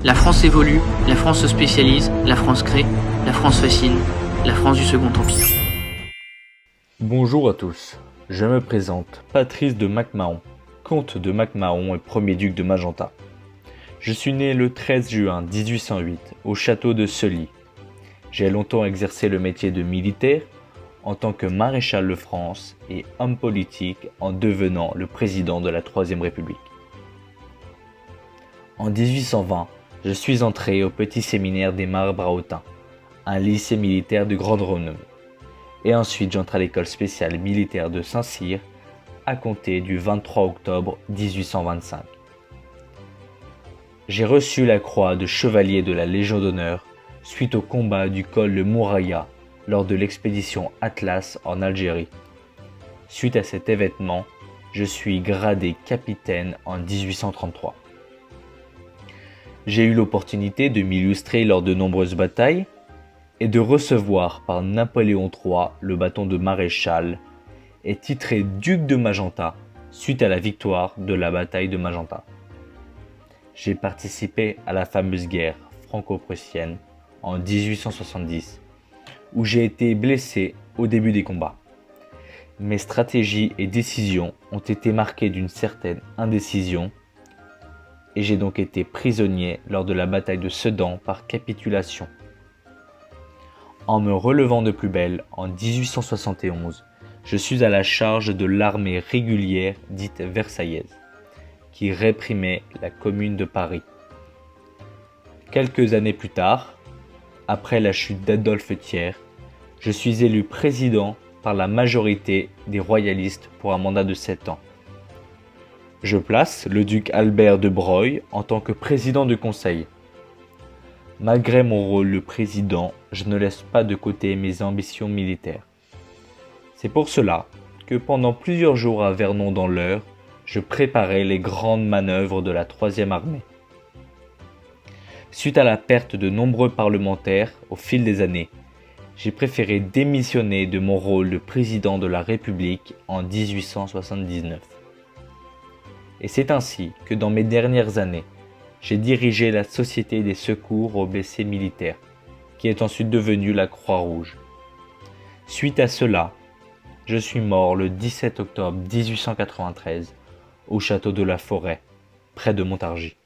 La France évolue, la France se spécialise, la France crée, la France fascine, la France du Second Empire. Bonjour à tous, je me présente, Patrice de MacMahon, comte de MacMahon et premier duc de Magenta. Je suis né le 13 juin 1808 au château de Sully. J'ai longtemps exercé le métier de militaire en tant que maréchal de France et homme politique en devenant le président de la Troisième République. En 1820, je suis entré au petit séminaire des Marbres à Autun, un lycée militaire de grande renommée. Et ensuite j'entre à l'école spéciale militaire de Saint-Cyr à compter du 23 octobre 1825. J'ai reçu la croix de chevalier de la Légion d'honneur suite au combat du col de Mouraïa lors de l'expédition Atlas en Algérie. Suite à cet événement, je suis gradé capitaine en 1833. J'ai eu l'opportunité de m'illustrer lors de nombreuses batailles et de recevoir par Napoléon III le bâton de maréchal et titré duc de Magenta suite à la victoire de la bataille de Magenta. J'ai participé à la fameuse guerre franco-prussienne en 1870 où j'ai été blessé au début des combats. Mes stratégies et décisions ont été marquées d'une certaine indécision et j'ai donc été prisonnier lors de la bataille de Sedan par capitulation. En me relevant de plus belle en 1871, je suis à la charge de l'armée régulière dite versaillaise, qui réprimait la Commune de Paris. Quelques années plus tard, après la chute d'Adolphe Thiers, je suis élu président par la majorité des royalistes pour un mandat de 7 ans. Je place le duc Albert de Broglie en tant que président du conseil. Malgré mon rôle de président, je ne laisse pas de côté mes ambitions militaires. C'est pour cela que pendant plusieurs jours à Vernon dans l'Eure, je préparais les grandes manœuvres de la 3e armée. Suite à la perte de nombreux parlementaires au fil des années, j'ai préféré démissionner de mon rôle de président de la République en 1879. Et c'est ainsi que dans mes dernières années, j'ai dirigé la Société des secours aux blessés militaires, qui est ensuite devenue la Croix-Rouge. Suite à cela, je suis mort le 17 octobre 1893 au château de la Forêt, près de Montargis.